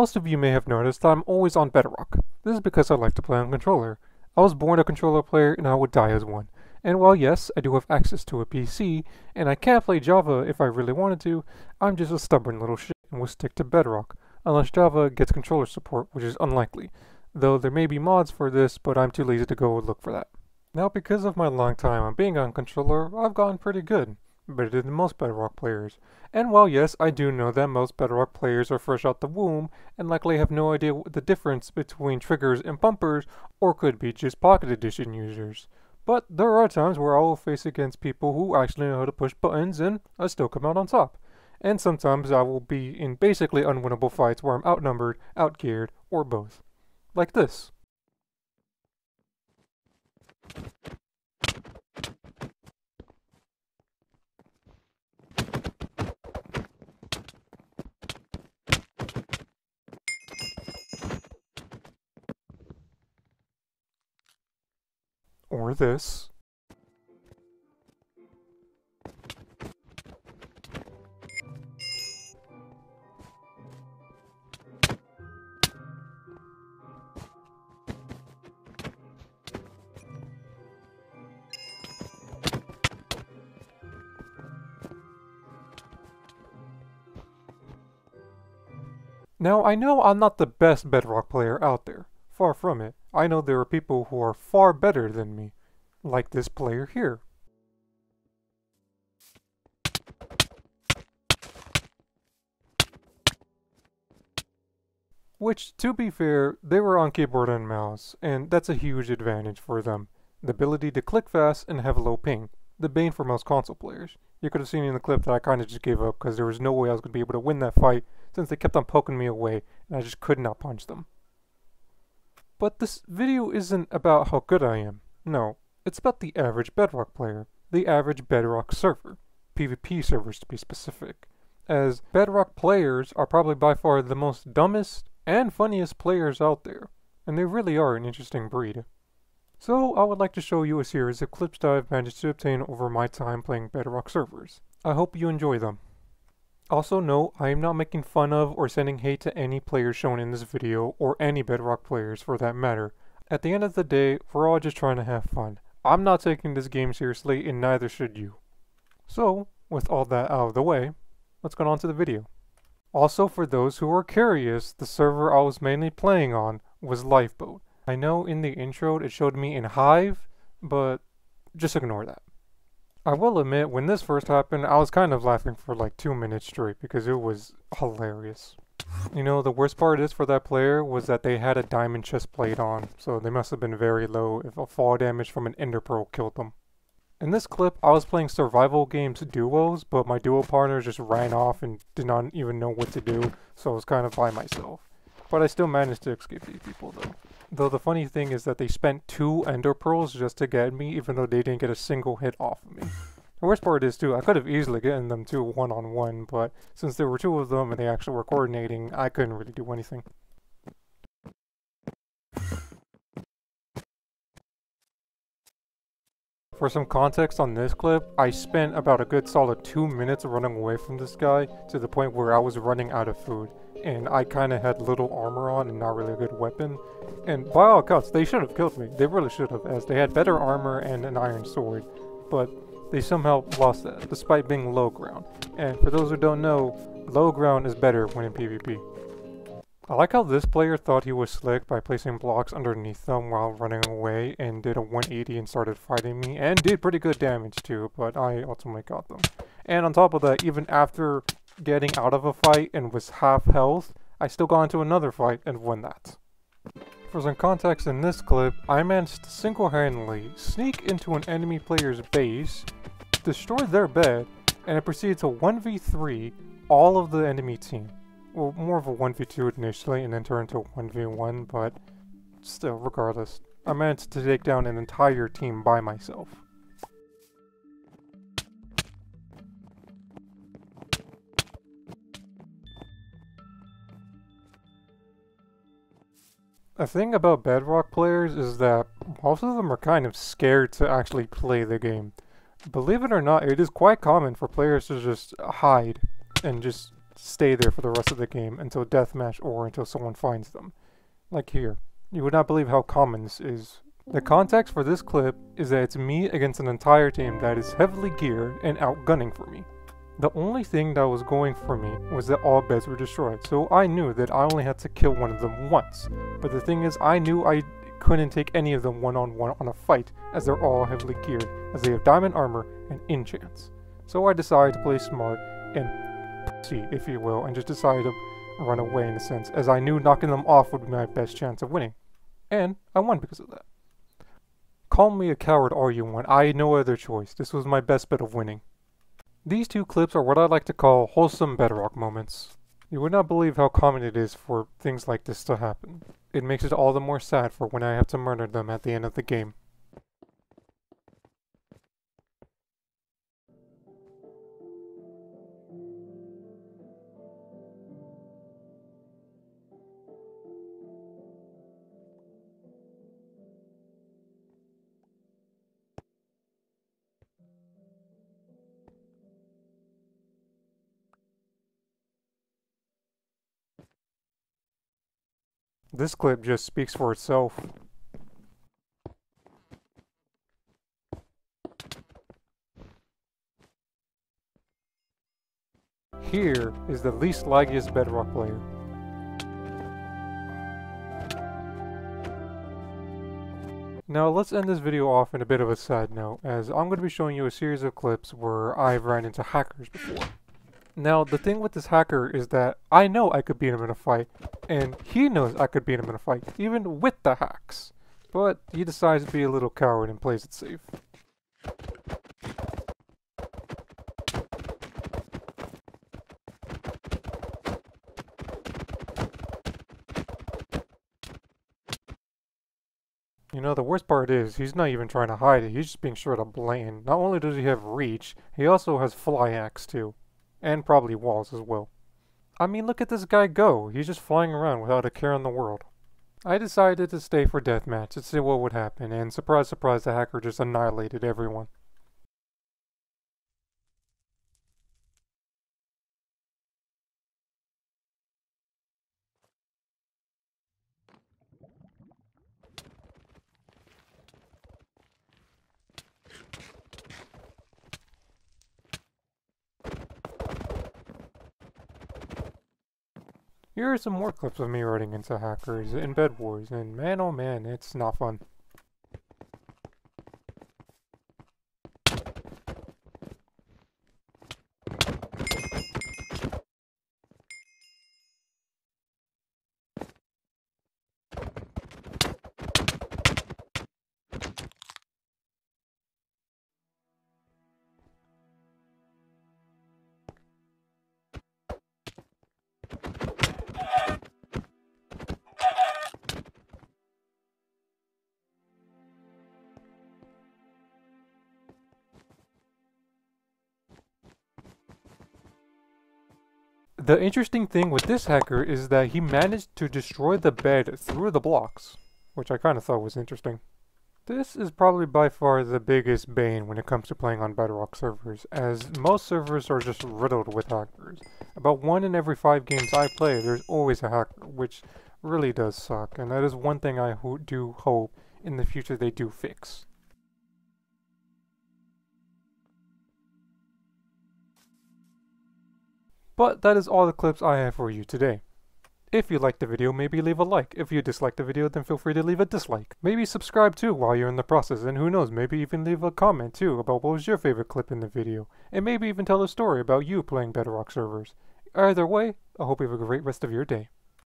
Most of you may have noticed that I'm always on bedrock. This is because I like to play on controller. I was born a controller player and I would die as one. And while yes, I do have access to a PC, and I can play Java if I really wanted to, I'm just a stubborn little shit and will stick to bedrock, unless Java gets controller support, which is unlikely. Though there may be mods for this, but I'm too lazy to go look for that. Now because of my long time on being on controller, I've gotten pretty good. Better than most bedrock players. And while yes, I do know that most bedrock players are fresh out the womb and likely have no idea the difference between triggers and bumpers, or could be just Pocket Edition users. But there are times where I will face against people who actually know how to push buttons and I still come out on top. And sometimes I will be in basically unwinnable fights where I'm outnumbered, outgeared, or both. Like this. Or this. Now, I know I'm not the best bedrock player out there. Far from it. I know there are people who are far better than me. Like this player here. Which, to be fair, they were on keyboard and mouse, and that's a huge advantage for them. The ability to click fast and have low ping. The bane for most console players. You could have seen in the clip that I kinda just gave up because there was no way I was going to be able to win that fight since they kept on poking me away and I just could not punch them. But this video isn't about how good I am. No, it's about the average bedrock player. The average bedrock server. PvP servers to be specific. As bedrock players are probably by far the most dumbest and funniest players out there. And they really are an interesting breed. So I would like to show you a series of clips that I've managed to obtain over my time playing bedrock servers. I hope you enjoy them. Also note, I am not making fun of or sending hate to any players shown in this video, or any bedrock players for that matter. At the end of the day, we're all just trying to have fun. I'm not taking this game seriously, and neither should you. So, with all that out of the way, let's get on to the video. Also, for those who are curious, the server I was mainly playing on was Lifeboat. I know in the intro it showed me in Hive, but just ignore that. I will admit, when this first happened, I was kind of laughing for like 2 minutes straight because it was hilarious. You know, the worst part is for that player was that they had a diamond chest plate on, so they must have been very low if a fall damage from an ender pearl killed them. In this clip, I was playing survival games duos, but my duo partner just ran off and did not even know what to do, so I was kind of by myself. But I still managed to escape these people though. Though the funny thing is that they spent 2 ender pearls just to get me, even though they didn't get a single hit off of me. The worst part is too, I could have easily gotten them too one-on-one, but since there were 2 of them and they actually were coordinating, I couldn't really do anything. For some context on this clip, I spent about a good solid 2 minutes running away from this guy to the point where I was running out of food. And I kinda had little armor on and not really a good weapon. And by all accounts, they should have killed me. They really should have, as they had better armor and an iron sword. But they somehow lost that, despite being low ground. And for those who don't know, low ground is better when in PvP. I like how this player thought he was slick by placing blocks underneath them while running away and did a 180 and started fighting me, and did pretty good damage too, but I ultimately got them. And on top of that, even after getting out of a fight and was half health, I still got into another fight and won that. For some context in this clip, I managed to single-handedly sneak into an enemy player's base, destroy their bed, and I proceeded to 1v3 all of the enemy team. Well, more of a 1v2 initially and then turned to 1v1, but still, regardless, I managed to take down an entire team by myself. The thing about bedrock players is that most of them are kind of scared to actually play the game. Believe it or not, it is quite common for players to just hide and just stay there for the rest of the game until deathmatch or until someone finds them. Like here. You would not believe how common this is. The context for this clip is that it's me against an entire team that is heavily geared and outgunning for me. The only thing that was going for me was that all beds were destroyed, so I knew that I only had to kill one of them once. But the thing is, I knew I couldn't take any of them one-on-one on a fight, as they're all heavily geared, as they have diamond armor and enchants. So I decided to play smart and pussy, if you will, and just decided to run away in a sense, as I knew knocking them off would be my best chance of winning. And I won because of that. Call me a coward all you want, I had no other choice. This was my best bet of winning. These two clips are what I like to call wholesome bedrock moments. You would not believe how common it is for things like this to happen. It makes it all the more sad for when I have to murder them at the end of the game. This clip just speaks for itself. Here is the least laggiest bedrock player. Now let's end this video off in a bit of a sad note, as I'm going to be showing you a series of clips where I've ran into hackers before. Now the thing with this hacker is that I know I could beat him in a fight, and he knows I could beat him in a fight, even with the hacks. But he decides to be a little coward and plays it safe. You know, the worst part is, he's not even trying to hide it, he's just being straight up blatant. Not only does he have reach, he also has fly axe too. And probably walls as well. I mean, look at this guy go, he's just flying around without a care in the world. I decided to stay for deathmatch to see what would happen, and surprise surprise, the hacker just annihilated everyone. Here are some more clips of me running into hackers in Bed Wars, and man oh man, it's not fun. The interesting thing with this hacker is that he managed to destroy the bed through the blocks, which I kind of thought was interesting. This is probably by far the biggest bane when it comes to playing on Bedrock servers, as most servers are just riddled with hackers. About 1 in every 5 games I play, there's always a hacker, which really does suck, and that is one thing I do hope in the future they do fix. But that is all the clips I have for you today. If you liked the video, maybe leave a like. If you disliked the video, then feel free to leave a dislike. Maybe subscribe too while you're in the process, and who knows, maybe even leave a comment too about what was your favorite clip in the video. And maybe even tell a story about you playing Bedrock servers. Either way, I hope you have a great rest of your day.